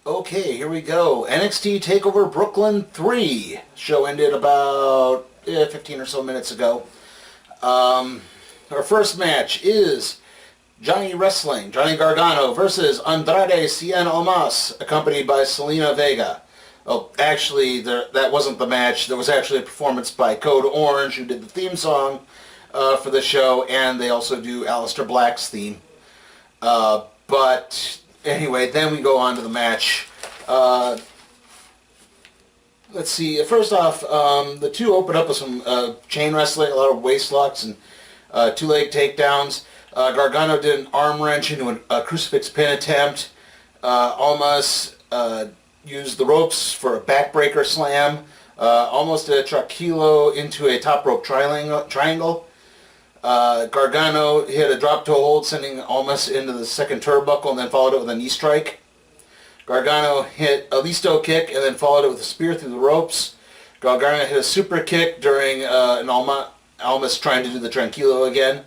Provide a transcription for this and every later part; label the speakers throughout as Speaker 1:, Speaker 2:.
Speaker 1: Okay, here we go. NXT TakeOver Brooklyn 3. Show ended about 15 or so minutes ago. Our first match is Johnny Gargano versus Andrade Cien Almas, accompanied by Selena Vega. Oh, actually, that wasn't the match. There was actually a performance by Code Orange, who did the theme song for the show, and they also do Aleister Black's theme. But anyway, then we go on to the match. Let's see. First off, the two opened up with some chain wrestling, a lot of waist locks and two-leg takedowns. Gargano did an arm wrench into a crucifix pin attempt. Almas used the ropes for a backbreaker slam. Almost did a trachilo into a top rope triangle. Gargano hit a drop toe hold, sending Almas into the second turnbuckle, and then followed it with a knee strike. Gargano hit a Listo kick, and then followed it with a spear through the ropes. Gargano hit a super kick during an Almas trying to do the tranquilo again.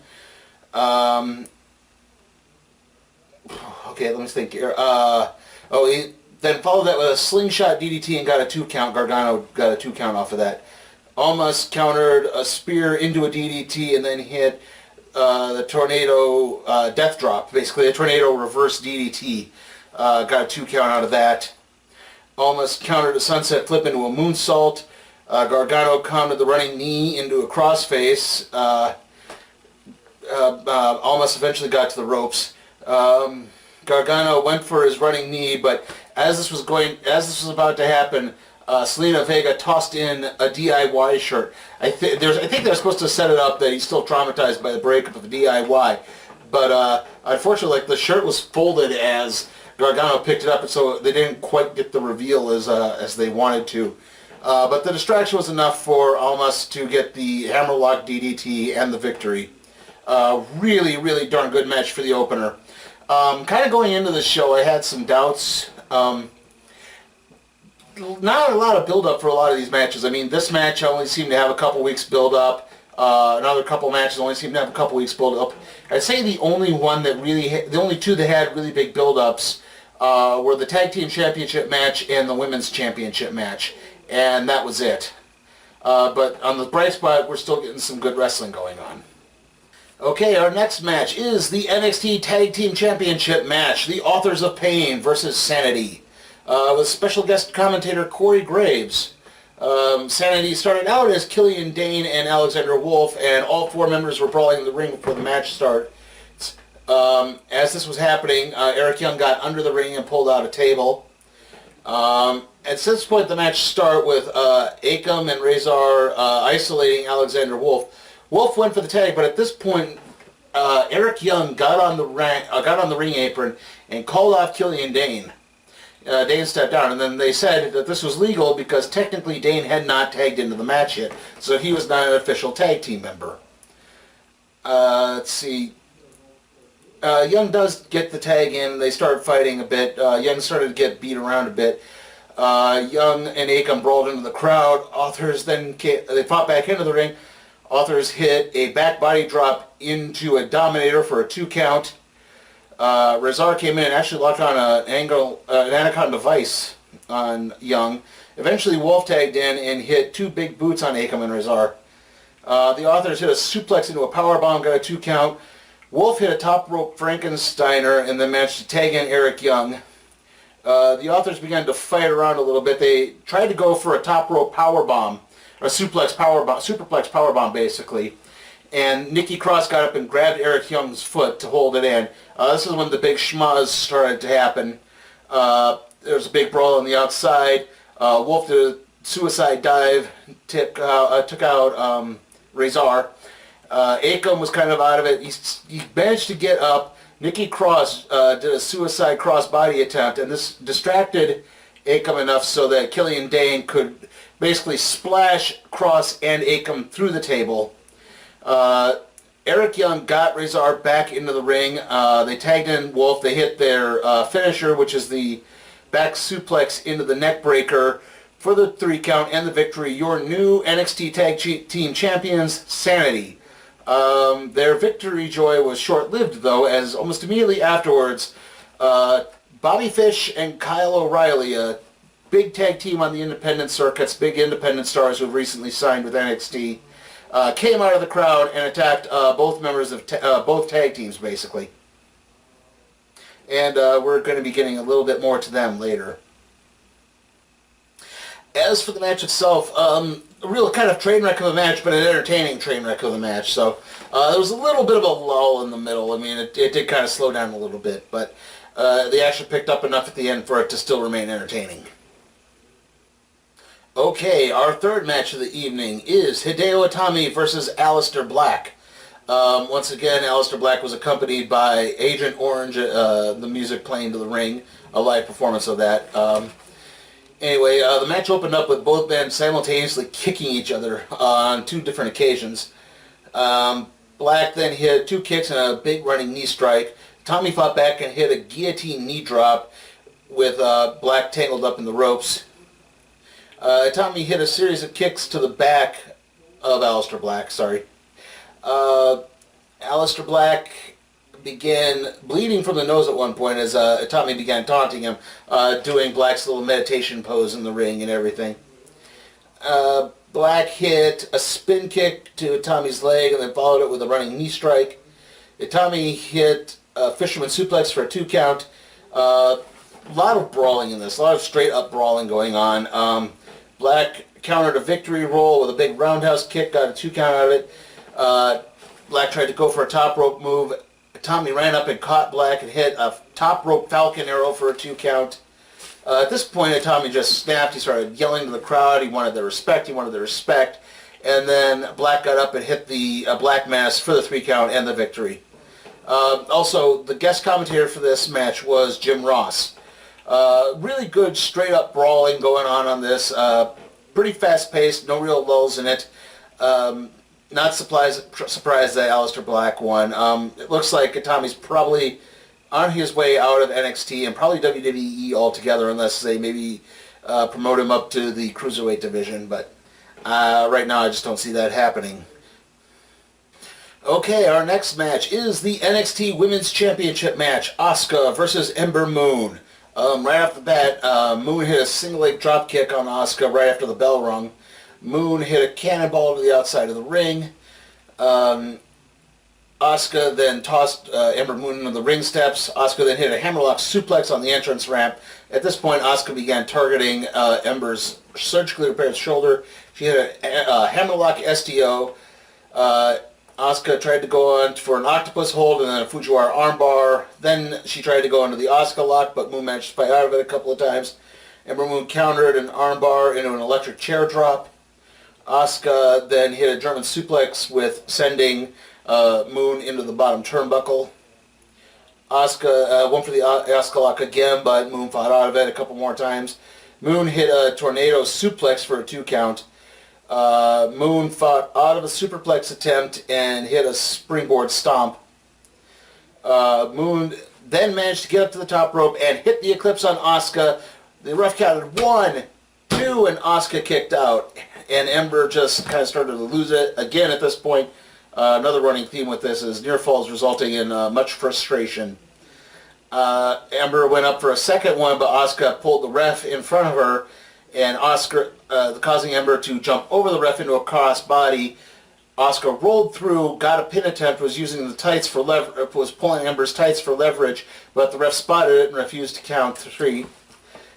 Speaker 1: Okay, let me think here. He then followed that with a slingshot DDT and got a 2 count. Gargano got a 2 count off of that. Almas countered a spear into a DDT and then hit the tornado death drop, basically a tornado reverse DDT. Got a 2 count out of that. Almas countered a sunset flip into a moonsault. Gargano countered the running knee into a crossface. Almas eventually got to the ropes. Gargano went for his running knee, but as this was about to happen, Selena Vega tossed in a DIY shirt. I think they're supposed to set it up that he's still traumatized by the breakup of the DIY, but unfortunately, the shirt was folded as Gargano picked it up, and so they didn't quite get the reveal as they wanted to. But the distraction was enough for Almas to get the hammerlock DDT and the victory. Really, really darn good match for the opener. Kind of going into the show, I had some doubts. Not a lot of build-up for a lot of these matches. I mean, this match only seemed to have a couple weeks build-up. Another couple matches only seemed to have a couple weeks build-up. I'd say the only two that had really big build-ups were the Tag Team Championship match and the Women's Championship match. And that was it. But on the bright spot, we're still getting some good wrestling going on. Okay, our next match is the NXT Tag Team Championship match. The Authors of Pain versus Sanity. With special guest commentator Corey Graves. Sanity started out as Killian Dane and Alexander Wolf, and all 4 members were brawling in the ring before the match started. As this was happening, Eric Young got under the ring and pulled out a table. At this point, the match started with Akam and Razor isolating Alexander Wolf. Wolf went for the tag, but at this point, Eric Young got on the ring apron and called off Killian Dane. Dane stepped down, and then they said that this was legal because technically Dane had not tagged into the match yet, so he was not an official tag team member. Let's see. Young does get the tag in. They start fighting a bit. Young started to get beat around a bit. Young and Akam brawled into the crowd. Authors then they fought back into the ring. Authors hit a back body drop into a Dominator for a 2 count. Razor came in and actually locked on an Anaconda Vice on Young. Eventually Wolf tagged in and hit 2 big boots on Akam and Razor. The Authors hit a suplex into a powerbomb, got a 2 count. Wolf hit a top rope Frankensteiner and then managed to tag in Eric Young. The Authors began to fight around a little bit. They tried to go for a top rope powerbomb, or a superplex powerbomb basically. And Nikki Cross got up and grabbed Eric Young's foot to hold it in. This is when the big schmuzz started to happen. There was a big brawl on the outside. Wolf did a suicide dive, took out Razor. Akam was kind of out of it. He managed to get up. Nikki Cross did a suicide crossbody attempt, and this distracted Akam enough so that Killian Dane could basically splash Cross and Akam through the table. Eric Young got Razor back into the ring. They tagged in Wolf. They hit their finisher, which is the back suplex into the neck breaker for the 3 count and the victory. Your new NXT Tag Team Champions, Sanity. Their victory joy was short-lived, though, as almost immediately afterwards, Bobby Fish and Kyle O'Reilly, a big tag team on the independent circuits, big independent stars who have recently signed with NXT, came out of the crowd and attacked both members of both tag teams, basically. And we're going to be getting a little bit more to them later. As for the match itself, a real kind of train wreck of a match, but an entertaining train wreck of a match. So there was a little bit of a lull in the middle. I mean, it did kind of slow down a little bit, but the action picked up enough at the end for it to still remain entertaining. Okay, our third match of the evening is Hideo Itami versus Aleister Black. Once again, Aleister Black was accompanied by Agent Orange, the music playing to the ring, a live performance of that. Anyway, the match opened up with both men simultaneously kicking each other on two different occasions. Black then hit 2 kicks and a big running knee strike. Tommy fought back and hit a guillotine knee drop with Black tangled up in the ropes. Tommy hit a series of kicks to the back of Aleister Black, Aleister Black began bleeding from the nose at one point as Tommy began taunting him, doing Black's little meditation pose in the ring and everything. Black hit a spin kick to Tommy's leg and then followed it with a running knee strike. Tommy hit a fisherman suplex for a 2 count. A lot of brawling in this, a lot of straight up brawling going on. Black countered a victory roll with a big roundhouse kick, got a 2 count out of it. Black tried to go for a top rope move. Tommy ran up and caught Black and hit a top rope Falcon Arrow for a 2 count. At this point, Tommy just snapped. He started yelling to the crowd. He wanted their respect. And then Black got up and hit the Black Mass for the 3 count and the victory. Also, the guest commentator for this match was Jim Ross. Really good straight-up brawling going on this. Pretty fast-paced, no real lulls in it. Not surprised that Aleister Black won. It looks like Tommy's probably on his way out of NXT and probably WWE altogether, unless they maybe promote him up to the Cruiserweight division. But right now I just don't see that happening. Okay, our next match is the NXT Women's Championship match. Asuka versus Ember Moon. Right off the bat, Moon hit a single leg drop kick on Asuka right after the bell rung. Moon hit a cannonball to the outside of the ring. Asuka then tossed Ember Moon into the ring steps. Asuka then hit a hammerlock suplex on the entrance ramp. At this point, Asuka began targeting Ember's surgically repaired shoulder. She hit a hammerlock STO. Asuka tried to go on for an octopus hold and then a Fujiwara armbar. Then she tried to go into the Asuka lock, but Moon managed to fight out of it a couple of times. Ember Moon countered an armbar into an electric chair drop. Asuka then hit a German suplex with sending Moon into the bottom turnbuckle. Asuka went for the Asuka lock again, but Moon fought out of it a couple more times. Moon hit a tornado suplex for a 2 count. Moon fought out of a superplex attempt and hit a springboard stomp. Moon then managed to get up to the top rope and hit the Eclipse on Asuka. The ref counted 1, 2, and Asuka kicked out. And Ember just kind of started to lose it. Again, at this point, another running theme with this is near falls resulting in much frustration. Ember went up for a second one, but Asuka pulled the ref in front of her, and causing Ember to jump over the ref into a crossbody. Asuka rolled through, got a pin attempt, was using the tights for was pulling Ember's tights for leverage, but the ref spotted it and refused to count 3.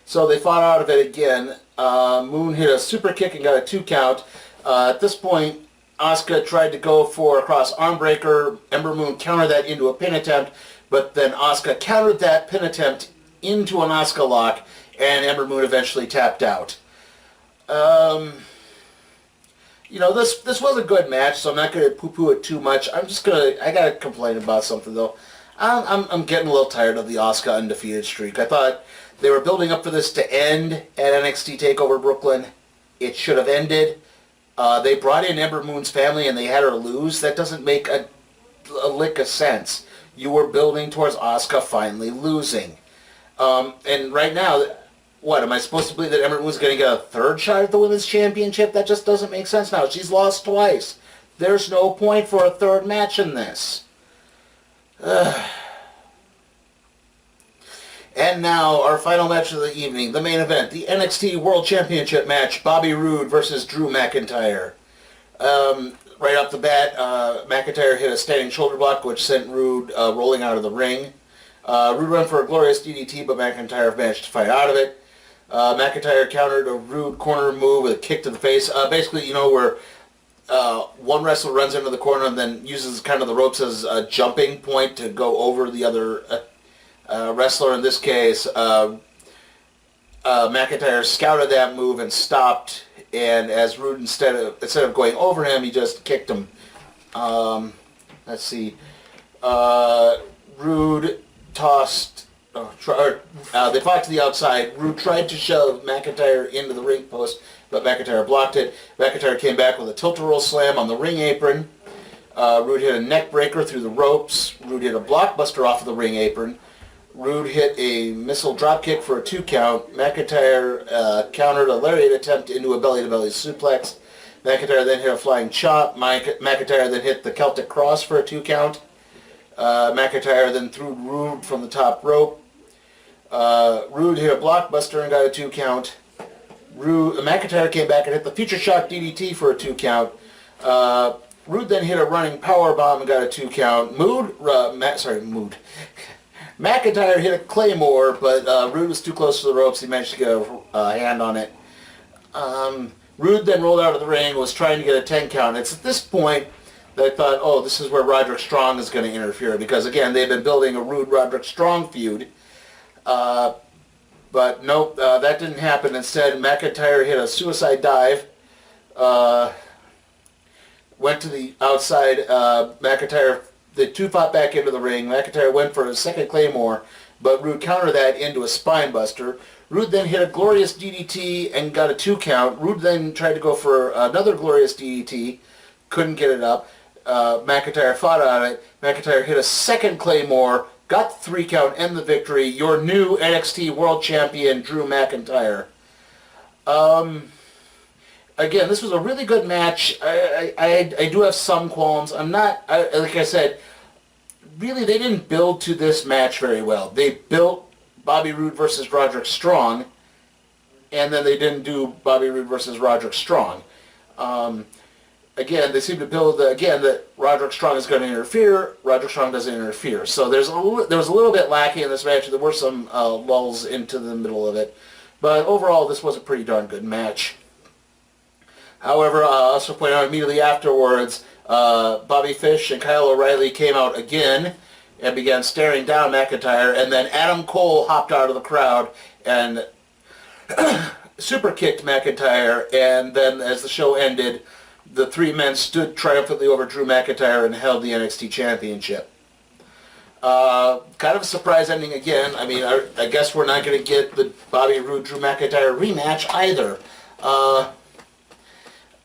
Speaker 1: So they fought out of it again. Moon hit a super kick and got a 2 count. At this point, Asuka tried to go for a cross arm breaker. Ember Moon countered that into a pin attempt, but then Asuka countered that pin attempt into an Asuka lock, and Ember Moon eventually tapped out. You know, this was a good match, so I'm not going to poo-poo it too much. I got to complain about something, though. I'm getting a little tired of the Asuka undefeated streak. I thought they were building up for this to end at NXT TakeOver Brooklyn. It should have ended. They brought in Ember Moon's family and they had her lose. That doesn't make a lick of sense. You were building towards Asuka finally losing. And right now, what, am I supposed to believe that Ember Moon's going to get a 3rd shot at the Women's Championship? That just doesn't make sense now. She's lost twice. There's no point for a 3rd match in this. And now, our final match of the evening, the main event, the NXT World Championship match, Bobby Roode versus Drew McIntyre. Right off the bat, McIntyre hit a standing shoulder block, which sent Roode rolling out of the ring. Roode went for a glorious DDT, but McIntyre managed to fight out of it. McIntyre countered a Roode corner move with a kick to the face. Basically, where one wrestler runs into the corner and then uses kind of the ropes as a jumping point to go over the other wrestler. In this case, McIntyre scouted that move and stopped, and as Roode, instead of going over him, he just kicked him. Let's see. Roode tossed... they fought to the outside. Roode tried to shove McIntyre into the ring post, but McIntyre blocked it. McIntyre came back with a tilt-a-roll slam on the ring apron. Roode hit a neck breaker through the ropes. Roode hit a blockbuster off of the ring apron. Roode hit a missile dropkick for a 2 count. McIntyre countered a lariat attempt into a belly-to-belly suplex. McIntyre then hit a flying chop. McIntyre then hit the Celtic Cross for a 2 count. McIntyre then threw Roode from the top rope. Roode hit a blockbuster and got a 2 count. McIntyre came back and hit the Future Shock DDT for a 2 count. Roode then hit a running powerbomb and got a 2 count. McIntyre hit a Claymore, but Roode was too close to the ropes. He managed to get a hand on it. Roode then rolled out of the ring, was trying to get a 10 count. It's at this point that I thought, oh, this is where Roderick Strong is going to interfere, because, again, they've been building a Roode-Roderick Strong feud. But nope, that didn't happen. Instead, McIntyre hit a suicide dive, went to the outside. McIntyre, the two fought back into the ring. McIntyre went for a second Claymore, but Roode countered that into a spine buster. Roode then hit a glorious DDT and got a 2 count. Roode then tried to go for another glorious DDT, couldn't get it up. McIntyre fought on it. McIntyre hit a second Claymore, got the 3 count and the victory. Your new NXT World Champion, Drew McIntyre. Again, this was a really good match. I do have some qualms. Like I said, really they didn't build to this match very well. They built Bobby Roode versus Roderick Strong, and then they didn't do Bobby Roode versus Roderick Strong. Again, they seem to build that Roderick Strong is going to interfere. Roderick Strong doesn't interfere. So there was a little bit lacking in this match. There were some lulls into the middle of it, but overall, this was a pretty darn good match. However, I'll also point out immediately afterwards, Bobby Fish and Kyle O'Reilly came out again and began staring down McIntyre, and then Adam Cole hopped out of the crowd and super kicked McIntyre, and then as the show ended, the 3 men stood triumphantly over Drew McIntyre and held the NXT Championship. Kind of a surprise ending again. I mean, I guess we're not going to get the Bobby Roode-Drew McIntyre rematch either.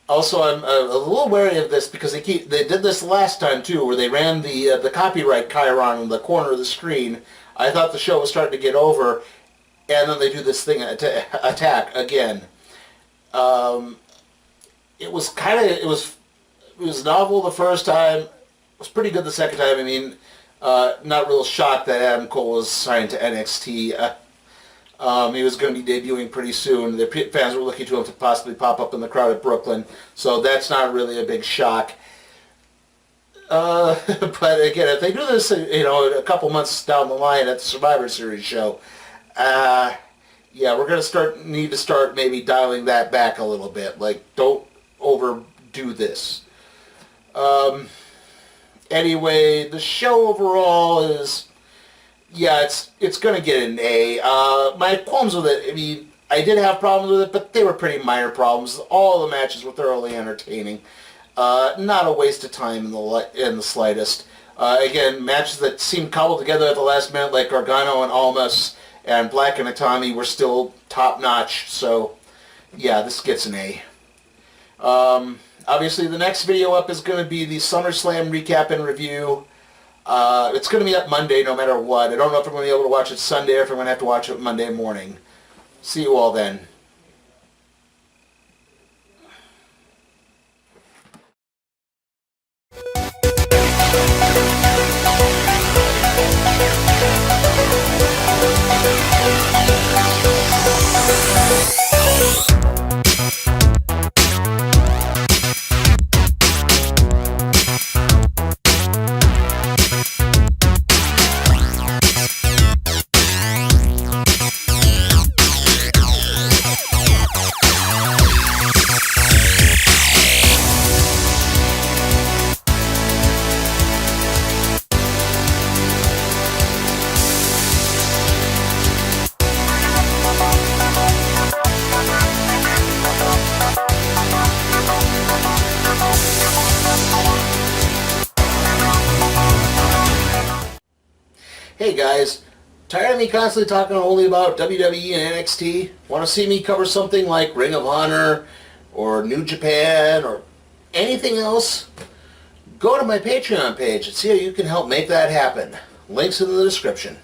Speaker 1: Also, I'm a little wary of this because they did this last time too, where they ran the copyright chyron in the corner of the screen. I thought the show was starting to get over, and then they do this thing attack again. It was novel the first time. It was pretty good the second time. I mean, not real shocked that Adam Cole was signed to NXT. He was going to be debuting pretty soon. The fans were looking to him to possibly pop up in the crowd at Brooklyn, so that's not really a big shock. But again, if they do this, a couple months down the line at the Survivor Series show, yeah, we're going to need to start maybe dialing that back a little bit. Like, don't overdo this. Anyway, the show overall is... yeah, it's going to get an A. My qualms with it, I mean, I did have problems with it, but they were pretty minor problems. All the matches were thoroughly entertaining. Not a waste of time in the slightest. Again, matches that seemed cobbled together at the last minute, like Gargano and Almas and Black and Itami, were still top-notch. So, yeah, this gets an A. Obviously, the next video up is going to be the SummerSlam recap and review. It's going to be up Monday no matter what. I don't know if I'm going to be able to watch it Sunday or if I'm going to have to watch it Monday morning. See you all then. Hey guys, tired of me constantly talking only about WWE and NXT? Want to see me cover something like Ring of Honor or New Japan or anything else? Go to my Patreon page and see how you can help make that happen. Links in the description.